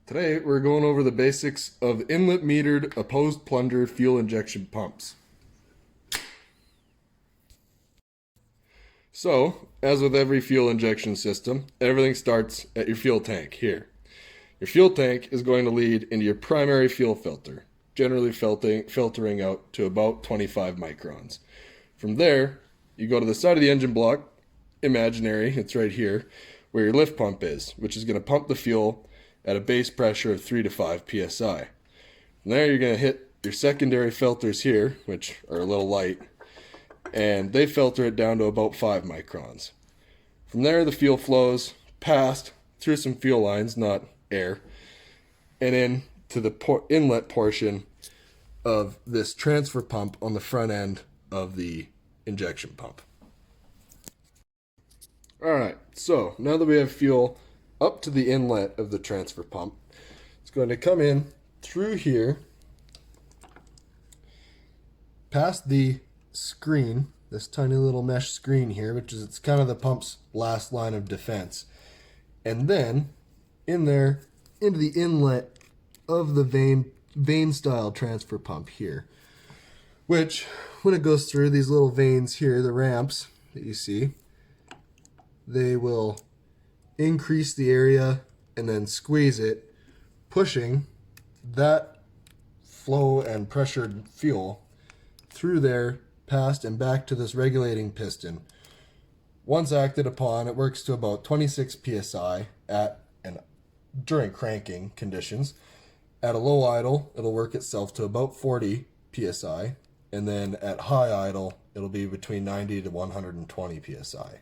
Today we're going over the basics of inlet metered opposed plunger fuel injection pumps. So, as with every fuel injection system, everything starts at your fuel tank here. Your fuel tank is going to lead into your primary fuel filter, generally filtering out to about 25 microns. From there, you go to the side of the engine block, imaginary, it's right here, where your lift pump is, which is going to pump the fuel at a base pressure of 3 to 5 psi. From there, you're going to hit your secondary filters here, which are a little light, and they filter it down to about 5 microns. From there, the fuel flows past through some fuel lines, not air, and in to the inlet portion of this transfer pump on the front end of the injection pump. Alright, so now that we have fuel up to the inlet of the transfer pump, it's going to come in through here, past the screen, this tiny little mesh screen here, which is it's kind of the pump's last line of defense, and then in there into the inlet of the vein style transfer pump here, which when it goes through these little veins here, the ramps that you see, they will increase the area and then squeeze it, pushing that flow and pressured fuel through there, past and back to this regulating piston. Once acted upon, it works to about 26 psi at and during cranking conditions. At a low idle, it'll work itself to about 40 psi, and then at high idle, it'll be between 90 to 120 psi.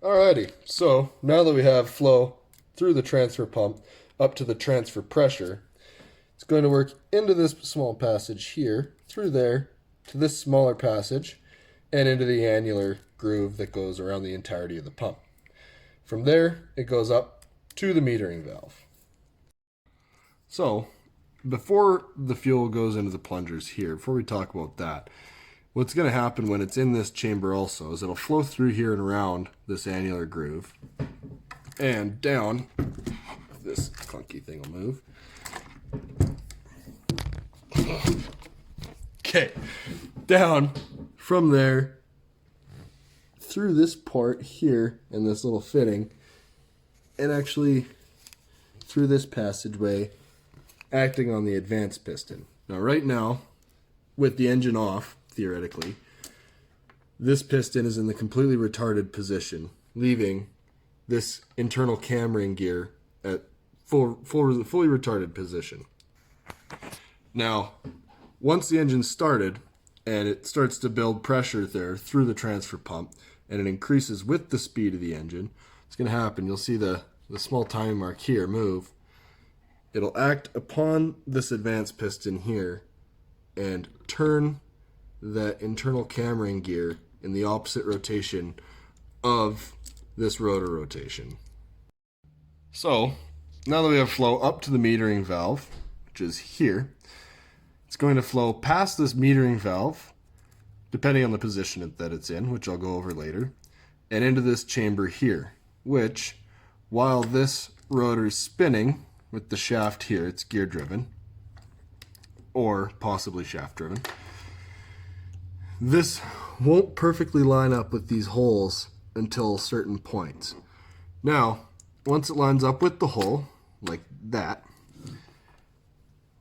Alrighty, so now that we have flow through the transfer pump up to the transfer pressure, it's going to work into this small passage here, through there, to this smaller passage, and into the annular groove that goes around the entirety of the pump. From there, it goes up to the metering valve. So, before the fuel goes into the plungers here, before we talk about that, what's going to happen when it's in this chamber also is it'll flow through here and around this annular groove and down. This clunky thing will move. Okay, down from there through this port here and this little fitting, and actually through this passageway acting on the advance piston. Now right now, with the engine off, theoretically, this piston is in the completely retarded position, leaving this internal cam ring gear at fully retarded position. Now, once the engine's started and it starts to build pressure there through the transfer pump, and it increases with the speed of the engine, what's going to happen, you'll see the small timing mark here move. It'll act upon this advance piston here and turn that internal cam ring gear in the opposite rotation of this rotor rotation. So, now that we have flow up to the metering valve, which is here, it's going to flow past this metering valve, depending on the position that it's in, which I'll go over later, and into this chamber here, which, while this rotor is spinning with the shaft here, it's gear driven, or possibly shaft driven, this won't perfectly line up with these holes until certain points. Now, once it lines up with the hole, like that,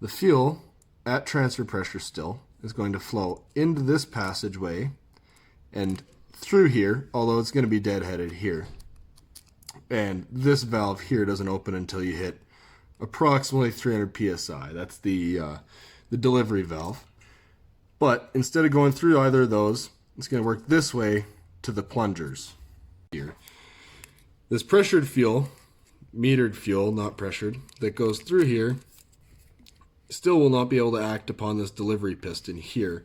the fuel at transfer pressure still is going to flow into this passageway and through here, although it's going to be deadheaded here. And this valve here doesn't open until you hit approximately 300 psi. That's the delivery valve. But instead of going through either of those, it's going to work this way to the plungers here. This pressured fuel, metered fuel, not pressured, that goes through here still will not be able to act upon this delivery piston here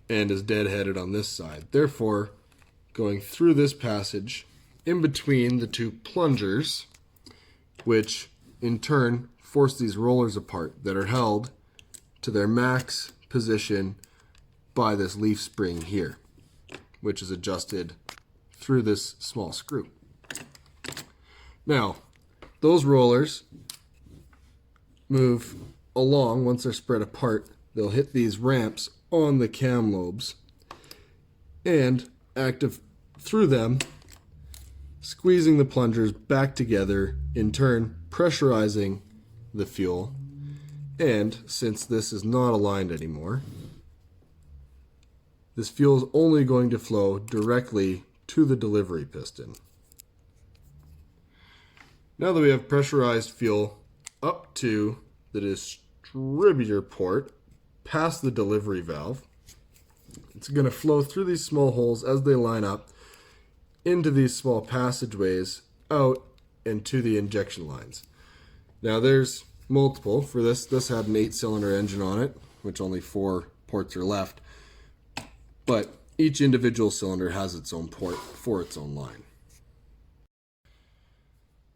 and is deadheaded on this side. Therefore, going through this passage in between the two plungers, which in turn force these rollers apart that are held to their max position by this leaf spring here, which is adjusted through this small screw. Now, those rollers move along. Once they're spread apart, they'll hit these ramps on the cam lobes and active through them, squeezing the plungers back together, in turn pressurizing the fuel. And since this is not aligned anymore, this fuel is only going to flow directly to the delivery piston. Now that we have pressurized fuel up to the distributor port, past the delivery valve, it's going to flow through these small holes as they line up into these small passageways out and to the injection lines. Now there's multiple for this. This had an 8-cylinder engine on it, which only 4 ports are left. But each individual cylinder has its own port for its own line.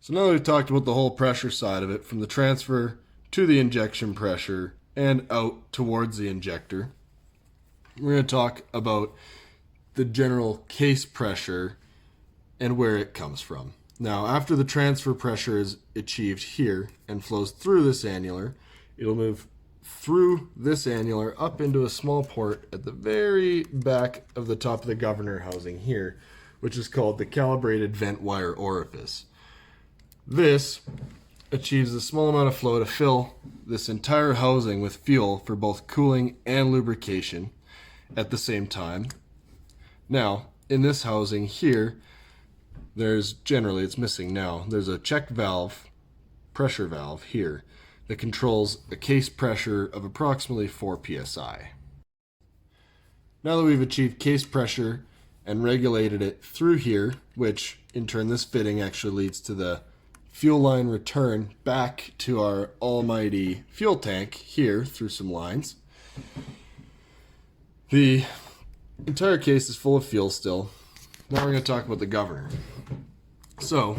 So now that we've talked about the whole pressure side of it, from the transfer to the injection pressure and out towards the injector, we're going to talk about the general case pressure and where it comes from. Now, after the transfer pressure is achieved here and flows through this annular, it'll move through this annular up into a small port at the very back of the top of the governor housing here, which is called the calibrated vent wire orifice. This achieves a small amount of flow to fill this entire housing with fuel for both cooling and lubrication at the same time. Now, in this housing here, there's generally, it's missing now, there's a check valve, pressure valve here, that controls a case pressure of approximately 4 psi. Now that we've achieved case pressure and regulated it through here, which in turn this fitting actually leads to the fuel line return back to our almighty fuel tank here through some lines. The entire case is full of fuel still. Now we're going to talk about the governor. So,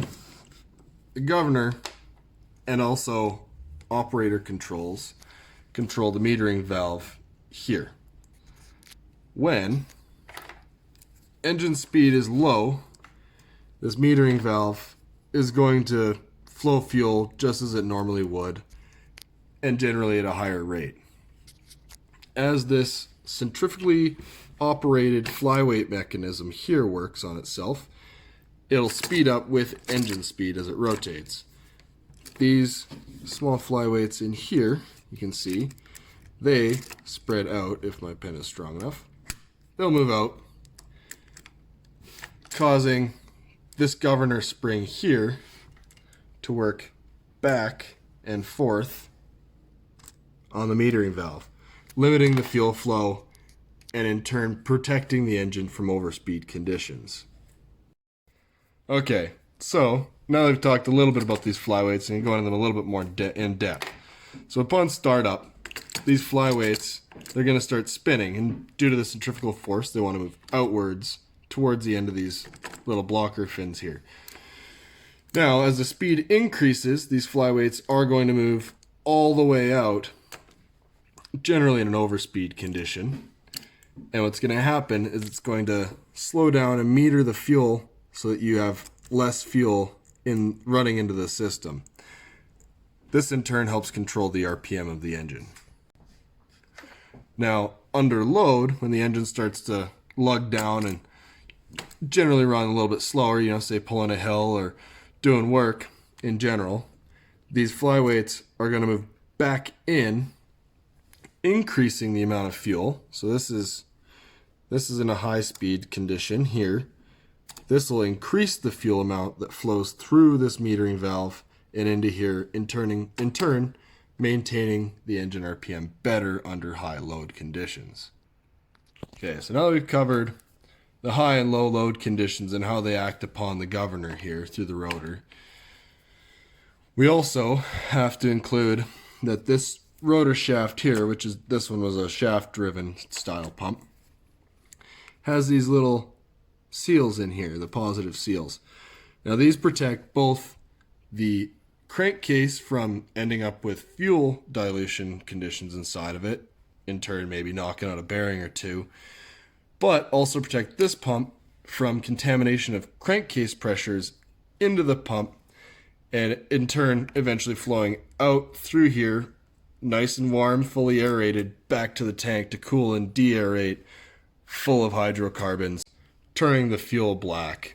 the governor and also operator controls control the metering valve here. When engine speed is low, this metering valve is going to flow fuel just as it normally would, and generally at a higher rate. As this centrifugally operated flyweight mechanism here works on itself, it'll speed up with engine speed as it rotates. These small flyweights in here, you can see, they spread out. If my pen is strong enough, they'll move out, causing this governor spring here to work back and forth on the metering valve, limiting the fuel flow and in turn protecting the engine from overspeed conditions. Okay, so now that we've talked a little bit about these flyweights and go into them a little bit more in depth. So upon startup, these flyweights, they're going to start spinning, and due to the centrifugal force, they want to move outwards towards the end of these little blocker fins here. Now, as the speed increases, these flyweights are going to move all the way out, generally in an overspeed condition. And what's going to happen is it's going to slow down and meter the fuel so that you have less fuel in running into the system. This in turn helps control the RPM of the engine. Now, under load, when the engine starts to lug down and generally run a little bit slower, say pulling a hill or doing work in general, these flyweights are going to move back in, increasing the amount of fuel. So this is in a high speed condition here. This will increase the fuel amount that flows through this metering valve and into here, in turn maintaining the engine RPM better under high load conditions. Okay, so now that we've covered the high and low load conditions and how they act upon the governor here through the rotor, we also have to include that this rotor shaft here, this one was a shaft driven style pump, has these little seals in here, the positive seals. Now these protect both the crankcase from ending up with fuel dilution conditions inside of it, in turn maybe knocking out a bearing or two, but also protect this pump from contamination of crankcase pressures into the pump and in turn eventually flowing out through here, nice and warm, fully aerated, back to the tank to cool and de-aerate, full of hydrocarbons, turning the fuel black.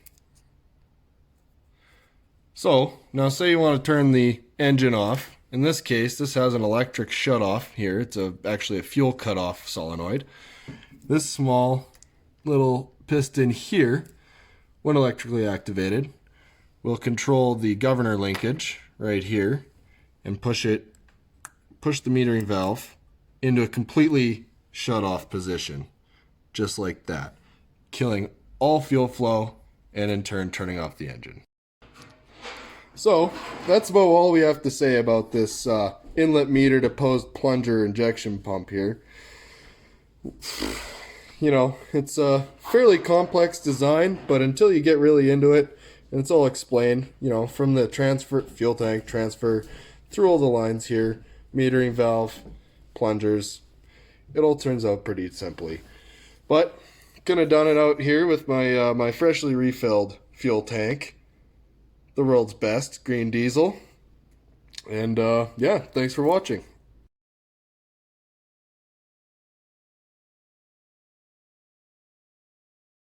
So now say you want to turn the engine off. In this case, this has an electric shutoff here. It's actually a fuel cutoff solenoid. This small little piston here, when electrically activated, will control the governor linkage right here and push the metering valve into a completely shut off position, just like that, killing all fuel flow and in turn turning off the engine. So that's about all we have to say about this inlet meter to post plunger injection pump here. You know, it's a fairly complex design, but until you get really into it, and it's all explained, you know, from the transfer, fuel tank transfer, through all the lines here, metering valve, plungers, it all turns out pretty simply. But gonna done it out here with my my freshly refilled fuel tank, the world's best green diesel. And yeah, thanks for watching.